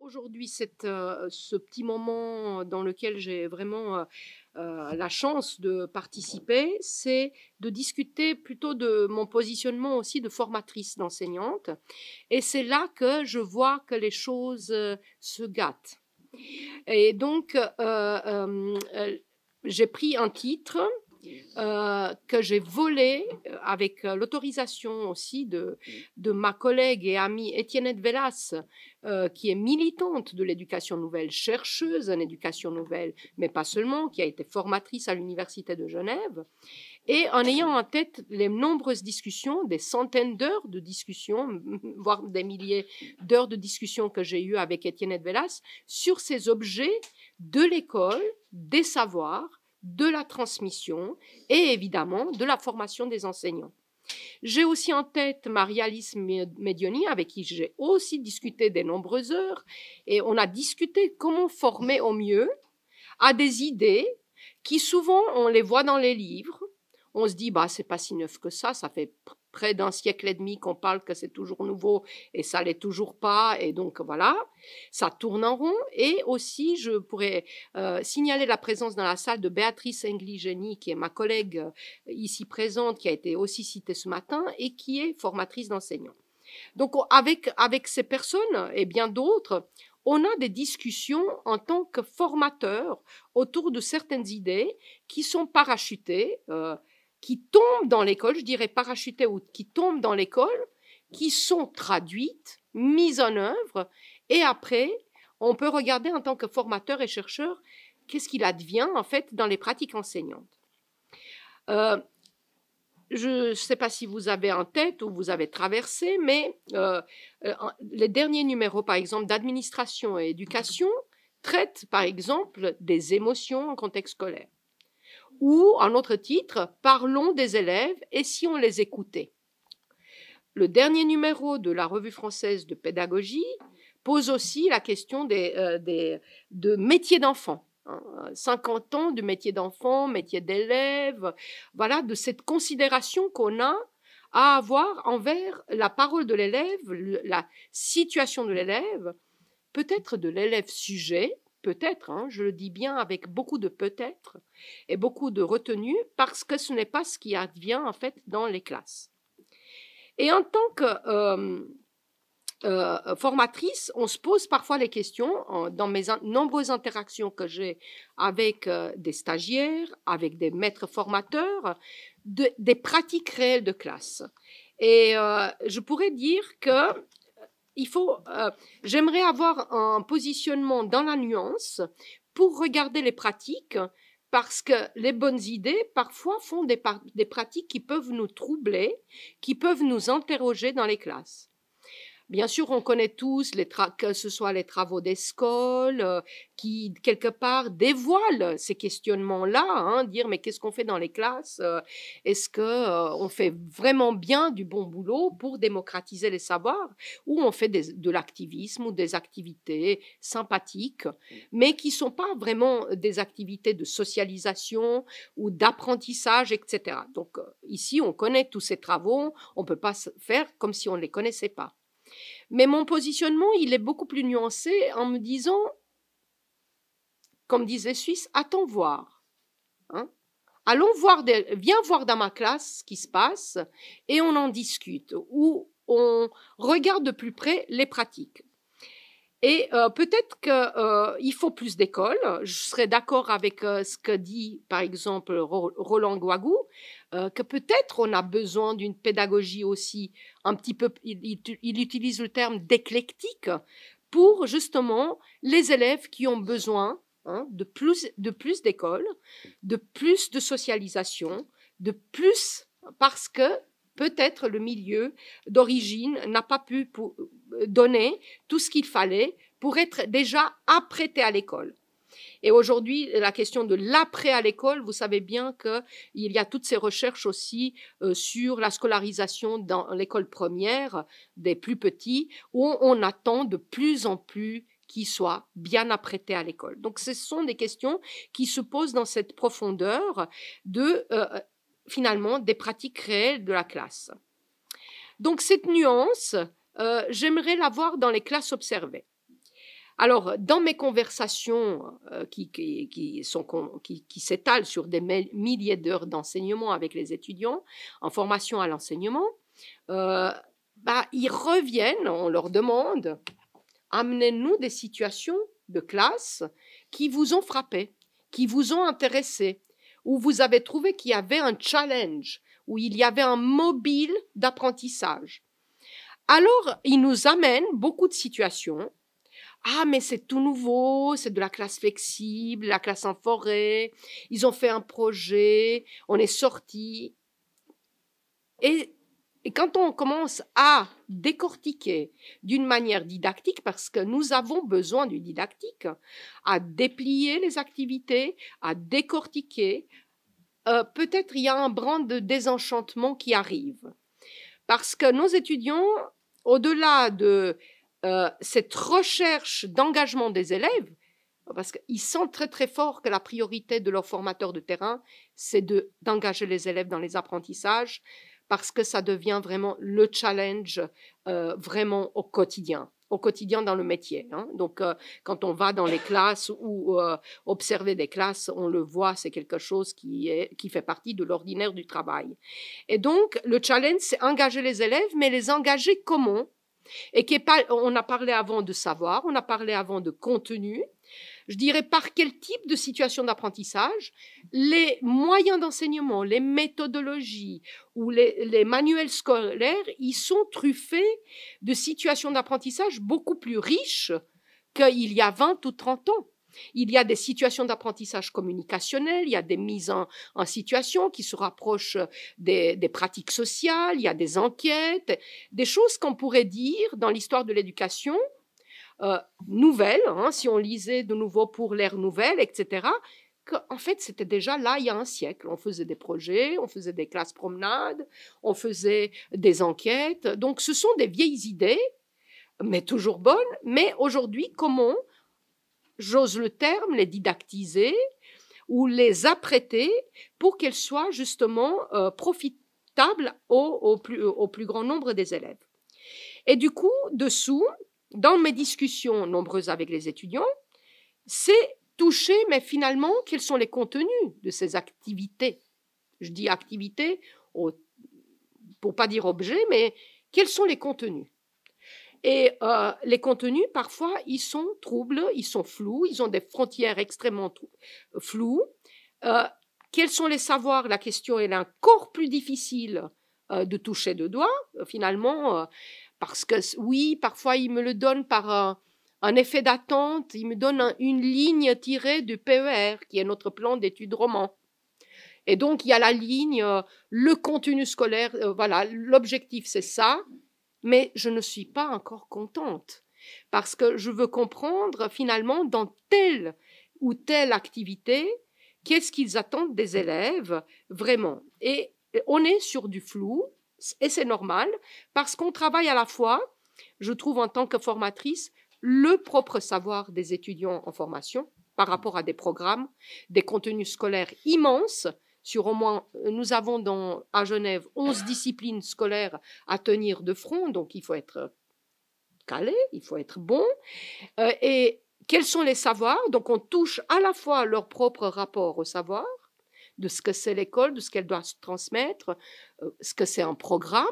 Aujourd'hui, ce petit moment dans lequel j'ai vraiment la chance de participer, c'est de discuter plutôt de mon positionnement aussi de formatrice d'enseignante. Et c'est là que je vois que les choses se gâtent. Et donc, j'ai pris un titre que j'ai volé avec l'autorisation aussi de ma collègue et amie Étienne Velas, qui est militante de l'éducation nouvelle, chercheuse en éducation nouvelle, mais pas seulement, qui a été formatrice à l'Université de Genève, et en ayant en tête les nombreuses discussions, des centaines d'heures de discussions, voire des milliers d'heures de discussions que j'ai eues avec Étienne Velas sur ces objets de l'école, des savoirs, de la transmission et évidemment de la formation des enseignants. J'ai aussi en tête Marie-Alice Medioni, avec qui j'ai aussi discuté des nombreuses heures, et on a discuté comment former au mieux à des idées qui souvent on les voit dans les livres. On se dit, bah, c'est pas si neuf que ça fait près d'un siècle et demi qu'on parle que c'est toujours nouveau et ça l'est toujours pas, et donc voilà, ça tourne en rond. Et aussi, je pourrais signaler la présence dans la salle de Béatrice Engli-Génie, qui est ma collègue ici présente, qui a été aussi citée ce matin et qui est formatrice d'enseignants. Donc avec ces personnes et bien d'autres, on a des discussions en tant que formateurs autour de certaines idées qui sont parachutées, qui tombent dans l'école, je dirais parachutées ou qui tombent dans l'école, qui sont traduites, mises en œuvre, et après, on peut regarder en tant que formateur et chercheur qu'est-ce qu'il advient en fait dans les pratiques enseignantes. Je ne sais pas si vous avez en tête ou vous avez traversé, mais les derniers numéros, par exemple, d'administration et éducation, traitent, par exemple, des émotions en contexte scolaire. Ou, en autre titre, parlons des élèves et si on les écoutait. Le dernier numéro de la Revue française de pédagogie pose aussi la question de métiers d'enfants. 50 ans de métier d'enfant, métier d'élève, voilà, de cette considération qu'on a à avoir envers la parole de l'élève, la situation de l'élève, peut-être de l'élève sujet, peut-être, je le dis bien avec beaucoup de peut-être et beaucoup de retenue, parce que ce n'est pas ce qui advient en fait dans les classes. Et en tant que formatrice, on se pose parfois les questions, dans mes nombreuses interactions que j'ai avec des stagiaires, avec des maîtres formateurs, des pratiques réelles de classe. Et je pourrais dire que j'aimerais avoir un positionnement dans la nuance pour regarder les pratiques, parce que les bonnes idées, parfois, font des pratiques qui peuvent nous troubler, qui peuvent nous interroger dans les classes. Bien sûr, on connaît tous que ce soit les travaux d'école qui, quelque part, dévoilent ces questionnements-là, dire mais qu'est-ce qu'on fait dans les classes, est-ce qu'on fait vraiment bien du bon boulot pour démocratiser les savoirs, ou on fait de l'activisme ou des activités sympathiques, mais qui ne sont pas vraiment des activités de socialisation ou d'apprentissage, etc. Donc ici, on connaît tous ces travaux, on ne peut pas faire comme si on ne les connaissait pas. Mais mon positionnement, il est beaucoup plus nuancé en me disant, comme disait Suisse, attends voir. Allons voir, viens voir dans ma classe ce qui se passe et on en discute, ou on regarde de plus près les pratiques. Et peut-être qu'il faut plus d'écoles. Je serais d'accord avec ce que dit, par exemple, Roland Guagou, que peut-être on a besoin d'une pédagogie aussi un petit peu, il utilise le terme d'éclectique, pour justement les élèves qui ont besoin de plus d'écoles, de plus de socialisation, de plus, parce que peut-être le milieu d'origine n'a pas pu donner tout ce qu'il fallait pour être déjà apprêté à l'école. Et aujourd'hui, la question de l'après à l'école, vous savez bien qu'il y a toutes ces recherches aussi sur la scolarisation dans l'école première des plus petits, où on attend de plus en plus qu'ils soient bien apprêtés à l'école. Donc ce sont des questions qui se posent dans cette profondeur de finalement des pratiques réelles de la classe. Donc cette nuance, j'aimerais la voir dans les classes observées. Alors, dans mes conversations qui s'étalent sur des milliers d'heures d'enseignement avec les étudiants en formation à l'enseignement, ils reviennent, on leur demande, amenez-nous des situations de classe qui vous ont frappé, qui vous ont intéressé, où vous avez trouvé qu'il y avait un challenge, où il y avait un mobile d'apprentissage. Alors, ils nous amènent beaucoup de situations. Ah, mais c'est tout nouveau, c'est de la classe flexible, la classe en forêt, ils ont fait un projet, on est sorti. Et quand on commence à décortiquer d'une manière didactique, parce que nous avons besoin du didactique, à déplier les activités, à décortiquer, peut-être il y a un brin de désenchantement qui arrive. Parce que nos étudiants, au-delà de cette recherche d'engagement des élèves, parce qu'ils sentent très très fort que la priorité de leurs formateurs de terrain, c'est d'engager les élèves dans les apprentissages, parce que ça devient vraiment le challenge vraiment au quotidien dans le métier. Hein. Donc, quand on va dans les classes ou observer des classes, on le voit, c'est quelque chose qui fait partie de l'ordinaire du travail. Et donc, le challenge, c'est engager les élèves, mais les engager comment? Et on a parlé avant de savoir, on a parlé avant de contenu. Je dirais par quel type de situation d'apprentissage, les moyens d'enseignement, les méthodologies ou les manuels scolaires, ils sont truffés de situations d'apprentissage beaucoup plus riches qu'il y a 20 ou 30 ans. Il y a des situations d'apprentissage communicationnel, il y a des mises en situation qui se rapprochent des pratiques sociales, il y a des enquêtes, des choses qu'on pourrait dire dans l'histoire de l'éducation, nouvelles, hein, si on lisait de nouveau pour l'ère nouvelle, etc., qu'en fait, c'était déjà là il y a un siècle. On faisait des projets, on faisait des classes promenades, on faisait des enquêtes. Donc, ce sont des vieilles idées, mais toujours bonnes. Mais aujourd'hui, comment, j'ose le terme, les didactiser ou les apprêter pour qu'elles soient justement profitables au plus grand nombre des élèves. Et du coup, dessous, dans mes discussions nombreuses avec les étudiants, c'est toucher, mais finalement, quels sont les contenus de ces activités? Je dis activités pour pas dire objet, mais quels sont les contenus? Et les contenus, parfois, ils sont troubles, ils sont flous, ils ont des frontières extrêmement floues. Quels sont les savoirs? La question est encore plus difficile de toucher de doigt, finalement, parce que oui, parfois, ils me le donnent par un effet d'attente, ils me donnent une ligne tirée du PER, qui est notre plan d'études roman. Et donc, il y a la ligne, le contenu scolaire, voilà, l'objectif, c'est ça. Mais je ne suis pas encore contente parce que je veux comprendre finalement dans telle ou telle activité, qu'est-ce qu'ils attendent des élèves vraiment. Et on est sur du flou et c'est normal parce qu'on travaille à la fois, je trouve en tant que formatrice, le propre savoir des étudiants en formation par rapport à des programmes, des contenus scolaires immenses. Sur au moins, nous avons à Genève 11 disciplines scolaires à tenir de front, donc il faut être calé, il faut être bon. Et quels sont les savoirs? Donc on touche à la fois leur propre rapport au savoir, de ce que c'est l'école, de ce qu'elle doit se transmettre, ce que c'est un programme,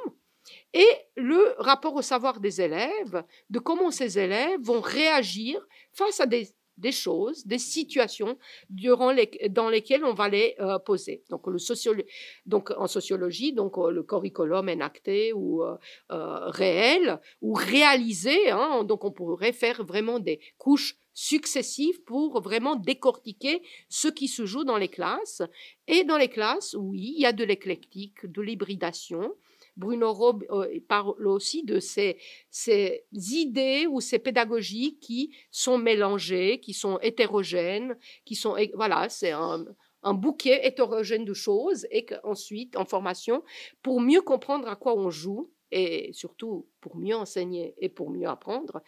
et le rapport au savoir des élèves, de comment ces élèves vont réagir face à des choses, des situations dans lesquelles on va les poser. Donc, en sociologie, donc, le curriculum enacté ou réel ou réalisé. Hein, donc, on pourrait faire vraiment des couches successives pour vraiment décortiquer ce qui se joue dans les classes. Et dans les classes, oui, il y a de l'éclectique, de l'hybridation. Bruno Rob parle aussi de ces idées ou ces pédagogies qui sont mélangées, qui sont hétérogènes, voilà, c'est un bouquet hétérogène de choses et qu'ensuite, en formation, pour mieux comprendre à quoi on joue et surtout pour mieux enseigner et pour mieux apprendre,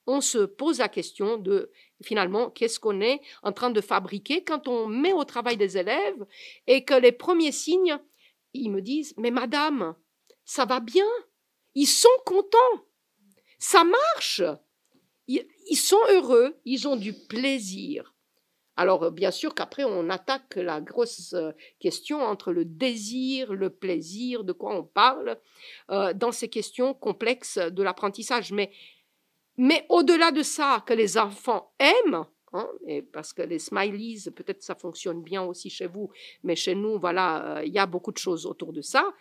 on se pose la question de finalement qu'est-ce qu'on est en train de fabriquer quand on met au travail des élèves et que les premiers signes, ils me disent « Mais madame, ça va bien, ils sont contents, ça marche, ils sont heureux, ils ont du plaisir. Alors, bien sûr qu'après, on attaque la grosse question entre le désir, le plaisir, de quoi on parle, dans ces questions complexes de l'apprentissage. Mais au-delà de ça, que les enfants aiment, hein, et parce que les smileys, peut-être ça fonctionne bien aussi chez vous, mais chez nous, voilà, il y a beaucoup de choses autour de ça.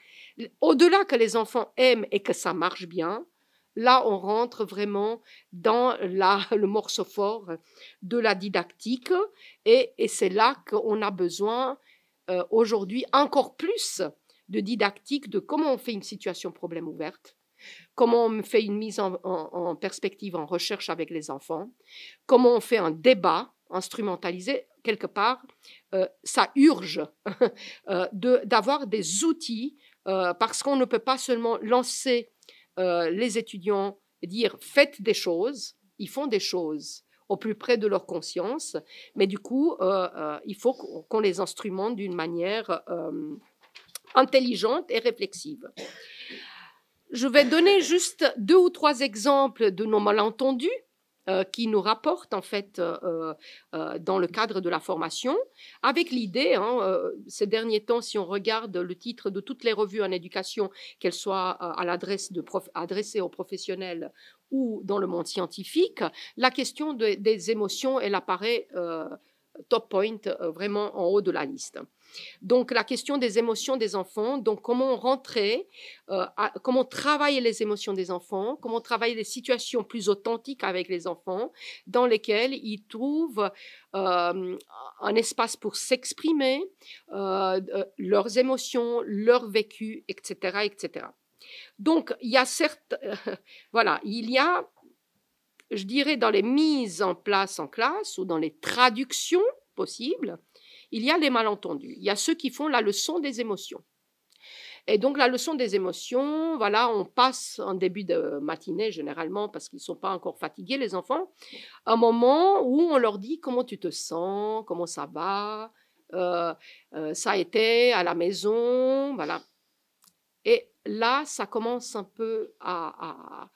Au-delà que les enfants aiment et que ça marche bien, là, on rentre vraiment dans le morceau fort de la didactique et c'est là qu'on a besoin aujourd'hui encore plus de didactique de comment on fait une situation problème ouverte, comment on fait une mise en perspective, en recherche avec les enfants, comment on fait un débat instrumentalisé, quelque part, ça urge d'avoir des outils parce qu'on ne peut pas seulement lancer les étudiants et dire faites des choses, ils font des choses au plus près de leur conscience, mais du coup, il faut qu'on les instrumente d'une manière intelligente et réflexive. Je vais donner juste 2 ou 3 exemples de nos malentendus qui nous rapportent en fait dans le cadre de la formation, avec l'idée, ces derniers temps, si on regarde le titre de toutes les revues en éducation, qu'elles soient à l'adresse adressées aux professionnels ou dans le monde scientifique, la question des émotions, elle apparaît top point, vraiment en haut de la liste. Donc la question des émotions des enfants, donc comment rentrer, comment travailler les émotions des enfants, comment travailler les situations plus authentiques avec les enfants, dans lesquelles ils trouvent un espace pour s'exprimer, leurs émotions, leur vécu, etc., etc. Donc il y a certes, voilà, il y a, je dirais, dans les mises en place en classe ou dans les traductions possibles, il y a les malentendus. Il y a ceux qui font la leçon des émotions. Et donc, la leçon des émotions, voilà, on passe en début de matinée, généralement, parce qu'ils ne sont pas encore fatigués, les enfants, un moment où on leur dit comment tu te sens, comment ça va, ça a été à la maison, voilà. Et là, ça commence un peu à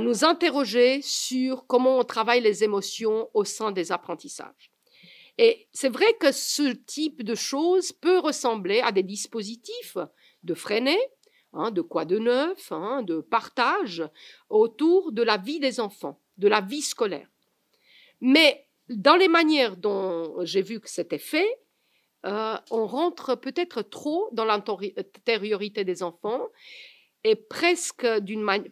nous interroger sur comment on travaille les émotions au sein des apprentissages. Et c'est vrai que ce type de choses peut ressembler à des dispositifs de freiné, de quoi de neuf, de partage autour de la vie des enfants, de la vie scolaire. Mais dans les manières dont j'ai vu que c'était fait, on rentre peut-être trop dans l'intériorité des enfants et presque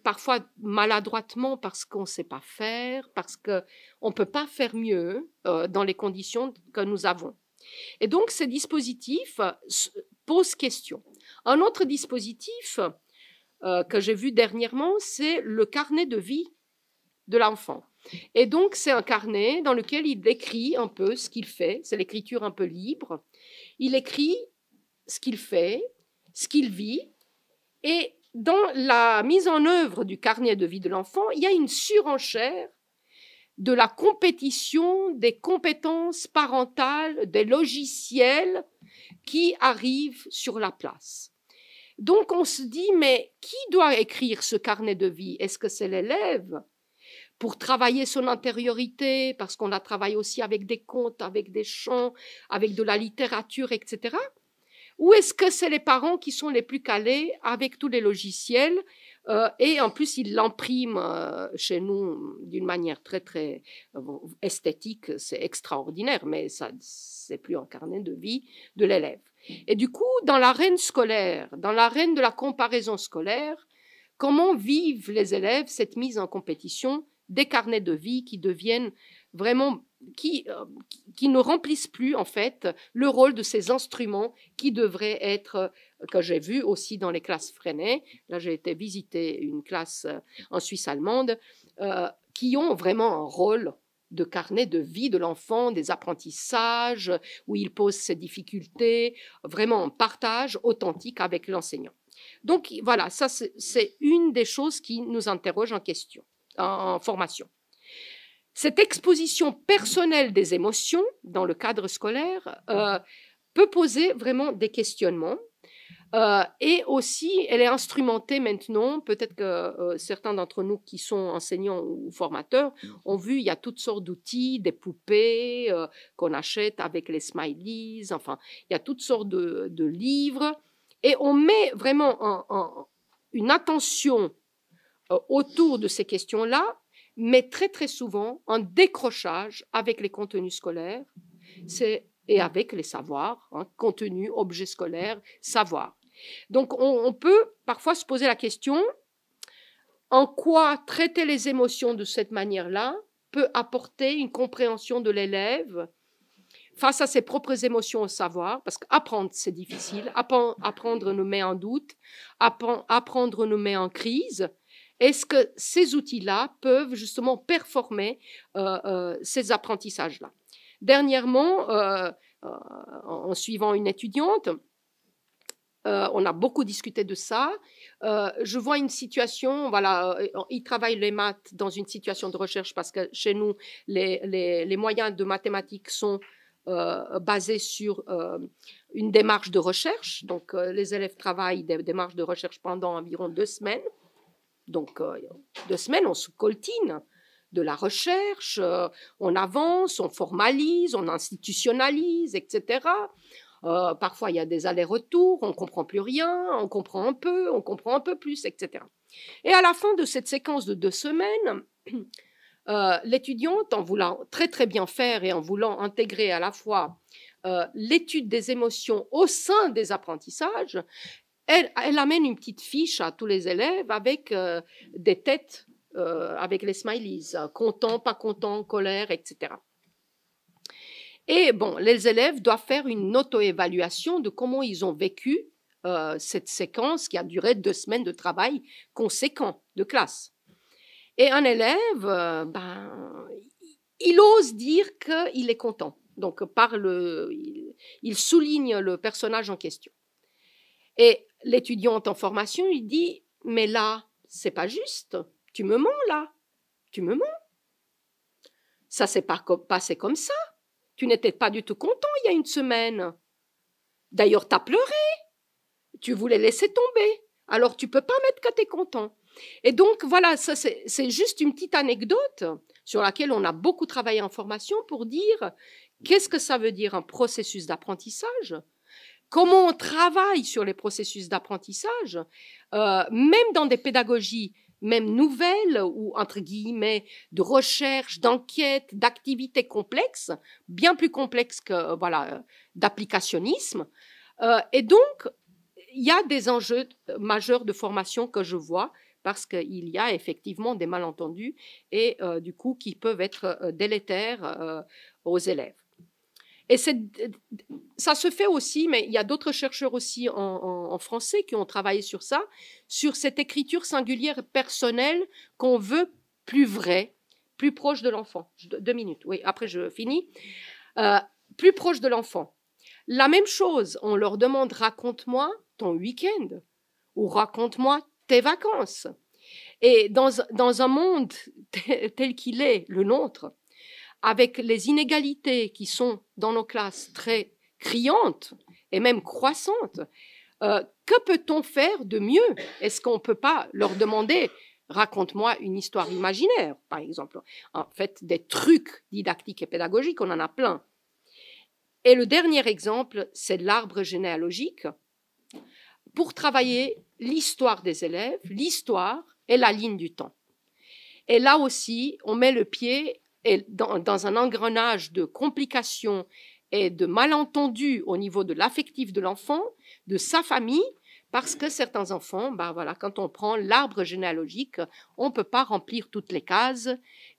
parfois maladroitement parce qu'on ne sait pas faire, parce qu'on ne peut pas faire mieux dans les conditions que nous avons. Et donc, ces dispositifs posent question. Un autre dispositif que j'ai vu dernièrement, c'est le carnet de vie de l'enfant. Et donc, c'est un carnet dans lequel il écrit un peu ce qu'il fait, c'est l'écriture un peu libre. Il écrit ce qu'il fait, ce qu'il vit, et dans la mise en œuvre du carnet de vie de l'enfant, il y a une surenchère de la compétition des compétences parentales, des logiciels qui arrivent sur la place. Donc on se dit, mais qui doit écrire ce carnet de vie? Est-ce que c'est l'élève? Pour travailler son intériorité, parce qu'on a travaillé aussi avec des contes, avec des chants, avec de la littérature, etc. Ou est-ce que c'est les parents qui sont les plus calés avec tous les logiciels et en plus, ils l'impriment chez nous d'une manière très, très esthétique, c'est extraordinaire, mais ça, c'est plus un carnet de vie de l'élève. Et du coup, dans l'arène scolaire, dans l'arène de la comparaison scolaire, comment vivent les élèves cette mise en compétition des carnets de vie qui deviennent vraiment qui ne remplissent plus en fait le rôle de ces instruments qui devraient être, que j'ai vu aussi dans les classes freinées. Là, j'ai été visiter une classe en Suisse allemande qui ont vraiment un rôle de carnet de vie de l'enfant, des apprentissages, où il pose ses difficultés, vraiment un partage authentique avec l'enseignant. Donc voilà, ça c'est une des choses qui nous interroge en question, en formation. Cette exposition personnelle des émotions dans le cadre scolaire peut poser vraiment des questionnements. Et aussi, elle est instrumentée maintenant. Peut-être que certains d'entre nous qui sont enseignants ou formateurs ont vu, il y a toutes sortes d'outils, des poupées qu'on achète avec les smileys. Enfin, il y a toutes sortes de livres. Et on met vraiment une attention autour de ces questions-là, mais très, très souvent, un décrochage avec les contenus scolaires et avec les savoirs, contenu, objet scolaire, savoir. Donc, on peut parfois se poser la question, en quoi traiter les émotions de cette manière-là peut apporter une compréhension de l'élève face à ses propres émotions au savoir, parce qu'apprendre, c'est difficile, apprendre nous met en doute, apprendre nous met en crise. Est-ce que ces outils-là peuvent justement performer ces apprentissages-là? Dernièrement, en suivant une étudiante, on a beaucoup discuté de ça. Je vois une situation, voilà, ils travaillent les maths dans une situation de recherche parce que chez nous, les moyens de mathématiques sont basés sur une démarche de recherche. Donc, les élèves travaillent des démarches de recherche pendant environ 2 semaines. Donc, 2 semaines, on se coltine de la recherche, on avance, on formalise, on institutionnalise, etc. Parfois, il y a des allers-retours, on ne comprend plus rien, on comprend un peu plus, etc. Et à la fin de cette séquence de 2 semaines, l'étudiante, en voulant très très bien faire et en voulant intégrer à la fois l'étude des émotions au sein des apprentissages, elle amène une petite fiche à tous les élèves avec des têtes, avec les smileys, content, pas content, colère, etc. Et bon, les élèves doivent faire une auto-évaluation de comment ils ont vécu cette séquence qui a duré 2 semaines de travail conséquent de classe. Et un élève, il ose dire qu'il est content. Donc, il souligne le personnage en question. Et l'étudiante en formation, il dit, mais là, c'est pas juste. Tu me mens, là. Tu me mens. Ça s'est pas passé comme ça. Tu n'étais pas du tout content il y a 1 semaine. D'ailleurs, tu as pleuré. Tu voulais laisser tomber. Alors, tu peux pas mettre que tu es content. Et donc, voilà, ça, c'est juste une petite anecdote sur laquelle on a beaucoup travaillé en formation pour dire qu'est-ce que ça veut dire un processus d'apprentissage, comment on travaille sur les processus d'apprentissage, même dans des pédagogies même nouvelles ou entre guillemets de recherche, d'enquête, d'activités complexes, bien plus complexes que d'applicationnisme. Et donc, il y a des enjeux majeurs de formation que je vois parce qu'il y a effectivement des malentendus et du coup qui peuvent être délétères aux élèves. Et ça se fait aussi, mais il y a d'autres chercheurs aussi en français qui ont travaillé sur ça, sur cette écriture singulière personnelle qu'on veut plus vraie, plus proche de l'enfant. 2 minutes, oui, après je finis. Plus proche de l'enfant. La même chose, on leur demande « raconte-moi ton week-end » ou « raconte-moi tes vacances ». Et dans un monde tel qu'il est, le nôtre, avec les inégalités qui sont dans nos classes très criantes et même croissantes, que peut-on faire de mieux? Est-ce qu'on ne peut pas leur demander « raconte-moi une histoire imaginaire », par exemple? En fait, des trucs didactiques et pédagogiques, on en a plein. Et le dernier exemple, c'est l'arbre généalogique pour travailler l'histoire des élèves, l'histoire et la ligne du temps. Et là aussi, on met le pied dans un engrenage de complications et de malentendus au niveau de l'affectif de l'enfant, de sa famille, parce que certains enfants, quand on prend l'arbre généalogique, on ne peut pas remplir toutes les cases.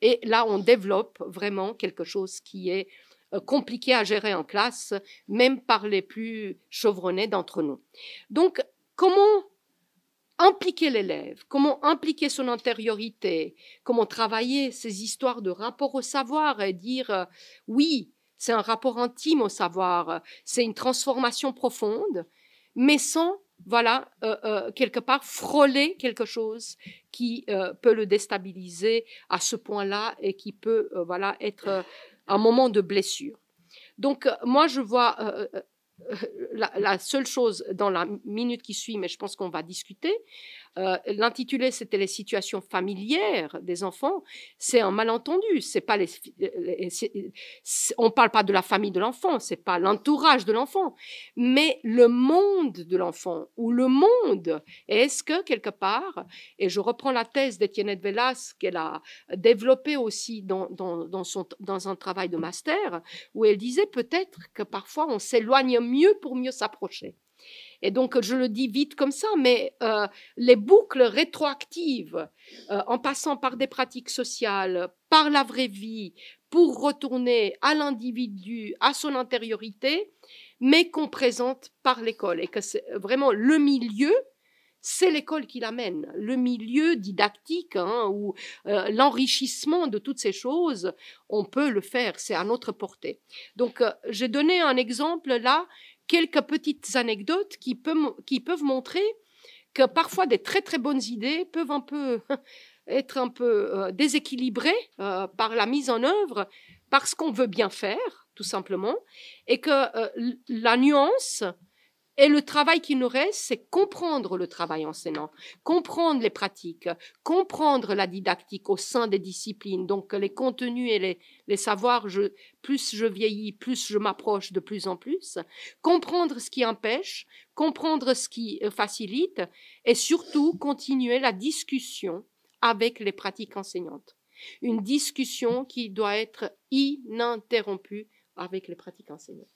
Et là, on développe vraiment quelque chose qui est compliqué à gérer en classe, même par les plus chevronnés d'entre nous. Donc, comment impliquer l'élève, comment impliquer son intériorité, comment travailler ces histoires de rapport au savoir et dire oui, c'est un rapport intime au savoir, c'est une transformation profonde, mais sans, quelque part frôler quelque chose qui peut le déstabiliser à ce point-là et qui peut, être un moment de blessure. Donc, moi, je vois la seule chose dans la minute qui suit, mais je pense qu'on va discuter, l'intitulé c'était les situations familières des enfants, c'est un malentendu, c'est pas on parle pas de la famille de l'enfant, c'est pas l'entourage de l'enfant, mais le monde de l'enfant ou le monde. Est-ce que quelque part, et je reprends la thèse d'Etienne Velas qu'elle a développée aussi dans un travail de master, où elle disait peut-être que parfois on s'éloigne mieux pour mieux s'approcher. Et donc, je le dis vite comme ça, mais les boucles rétroactives, en passant par des pratiques sociales, par la vraie vie, pour retourner à l'individu, à son intériorité, mais qu'on présente par l'école. Et que c'est vraiment le milieu, c'est l'école qui l'amène. Le milieu didactique, hein, ou l'enrichissement de toutes ces choses, on peut le faire, c'est à notre portée. Donc, j'ai donné un exemple là, quelques petites anecdotes qui peuvent montrer que parfois des très très bonnes idées peuvent un peu être un peu déséquilibrées par la mise en œuvre, parce qu'on veut bien faire, tout simplement, et que la nuance et le travail qui nous reste, c'est comprendre le travail enseignant, comprendre les pratiques, comprendre la didactique au sein des disciplines, donc les contenus et les savoirs, plus je vieillis, plus je m'approche de plus en plus, comprendre ce qui empêche, comprendre ce qui facilite, et surtout continuer la discussion avec les pratiques enseignantes. Une discussion qui doit être ininterrompue avec les pratiques enseignantes.